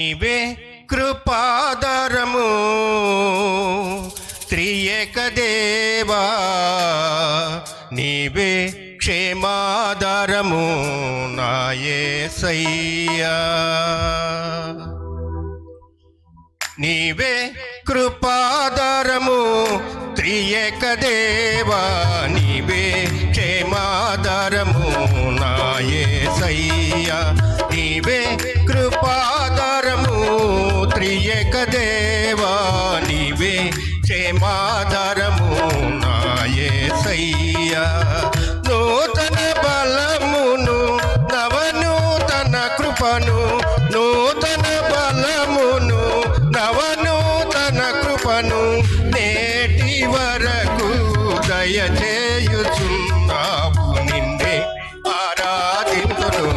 నీవే కృపాదరము త్రియేక దేవా, నీవే క్షేమాదరము నా యేసయ్యా. నీవే కృపాదరము త్రియేక దేవా, నీవే క్షేమాదరము నా యేసయ్యా. నీవే కృపాదరము త్రియేక దేవా, నీవే క్షేమాదరము నా యేసయ్యా. నూతన బలమును నవనూతన కృపను, నూతన బలమును నవనూతన కృపను నేటి వరకు దయచేయుచున్నావు. నిన్నే ఆరాధింతును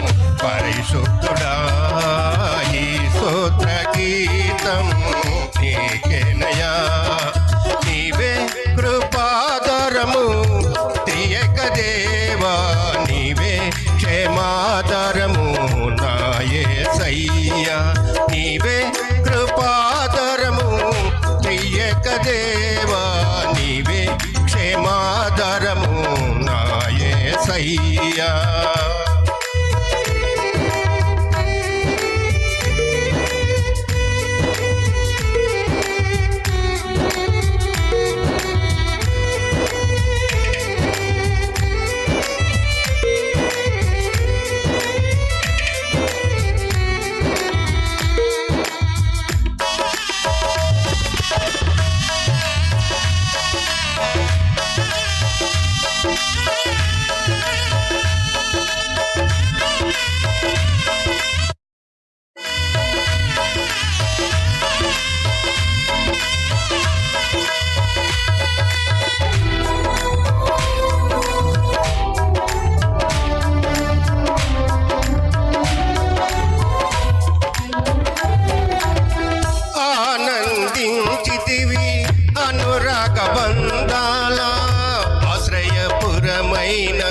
పరిశుద్ధుడా, ఈ స్తోత్ర గీతం నీకేనయా. నీవే కృపాదరము త్రియేక దేవా, నీవే క్షేమాదరము నా యేసయ్యా. నీవే కృపాదరము త్రియేక దేవా, నీవే క్షేమాదరము నా యేసయ్యా. ఆనందించితివి అనురాగ బంధాల ఆశ్రయపురమైన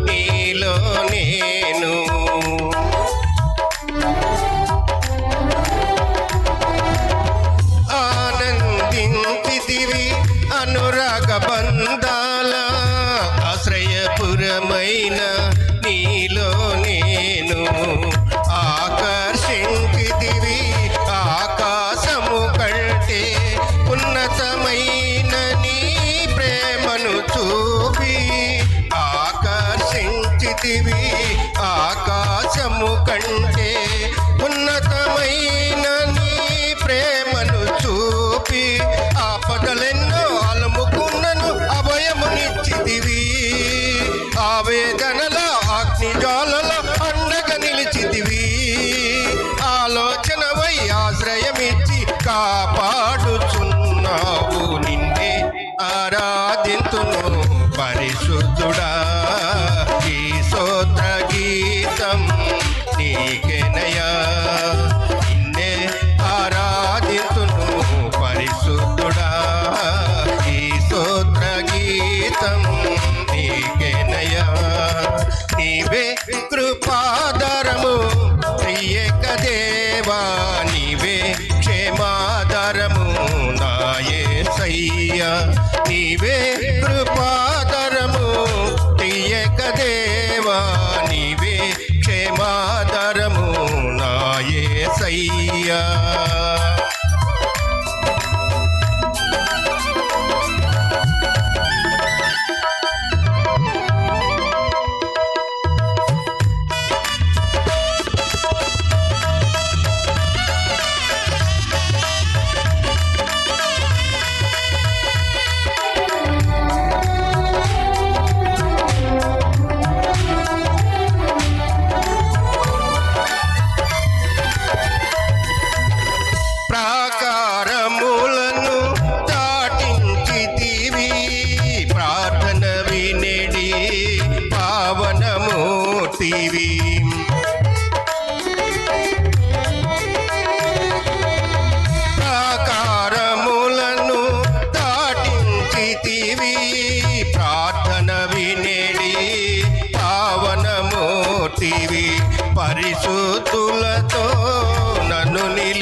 నీలో నేను. ఆనందించితివి అనురాగ బంధాల ఆశ్రయపురమైన నీలో నేను. ఆకర్షించితివి ఆకాశము కంటే ఉన్నతమైన నీ ప్రేమను చూపి. ఆకర్షించితివి ఆకాశము కంటే ఉన్నతమైన నీ ప్రేమను చూపి. ఆపదలెన్నో అలుముకున్నను అభయమునిచ్చితివి. ఆవేదనల అగ్నిజ్వాలల అండగా నిలిచితివి. ఆలోచనవై ఆశ్రయమిచ్చి కాపాడుచున్నావు. నిన్నే ఆరాధింతును పరిశుద్ధుడా, ఈ స్తోత్ర గీతం నీకేనయా. నిన్నే ఆరాధింతును పరిశుద్ధుడా, ఈ స్తోత్ర గీతం నీకేనయా. నీవే కృపాదరము త్రియేక దేవా, నీవే క్షేమాదరము నా యేసయ్యా. నీవే కృపాదరము త్రియేక దేవా, నీవే క్షేమాదరము నా యేసయ్యా.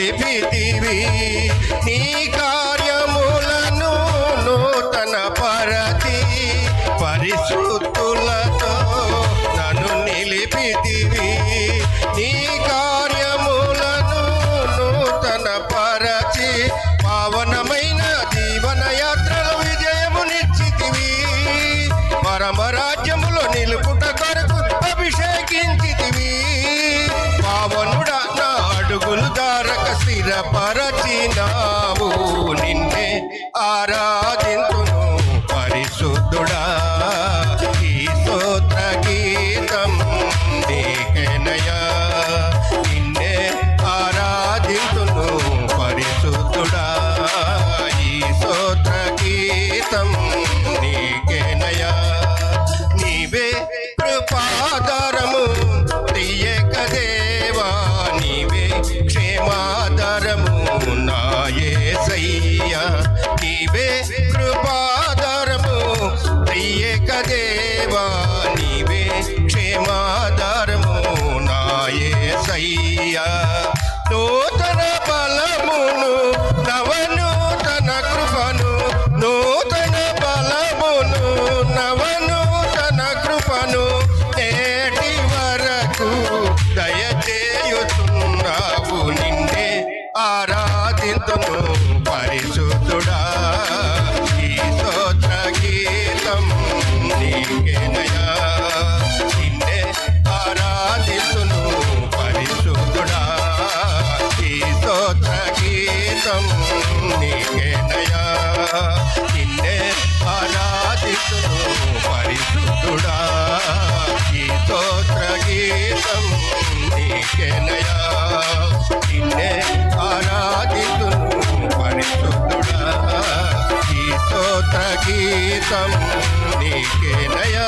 నిలిపితివి నీ కార్యములను నూతన పరతి పరిశుద్ధులతో నన్ను నిలిపితివి నీ కార్యములను నూతన పరచి పావనమైన జీవన యాత్రలో విజయమునిచ్చితివి పరమరాజ్యములో నిలుపుట కొరకు అభిషేకించితివి పావనుడా నా అడుగులు దారక స్థిరపరచినావు నిన్నే ఆరాధింతును పరిశుద్ధుడా ఈ స్తోత్ర గీతం నీకేనయా నిన్నే ఆరాధింతును పరిశుద్ధుడా ఈ స్తోత్ర గీతం నీకేనయా నీవే కృపాధారము తీయక దేవా నీవే క్షేమాధారము నా యేసయ్యా నీవే కృపాధారము తీయక దేవా నీవే క్షేమాధారము నా యేసయ్యా నూతన బలమును నవనూతన కృపను నూతన బలమును నవనూతన కృపను నేటి వరకు దయచేయుచున్నావు నిన్నే ఆరాధింతును పరిశుద్ధుడా ఈ స్తోత్ర గీతం నీకేనయా నిన్నే ఆరాధింతును పరిశుద్ధుడా ఈ స్తోత్ర గీతం నీకేనయా నిన్నే ఆరాధింతును పరిశుద్ధుడా ఈ స్తోత్ర గీతం నీకేనయా నిన్నే ఆరాధింతును పరిశుద్ధుడా ఈ స్తోత్ర గీతం నీకేనయా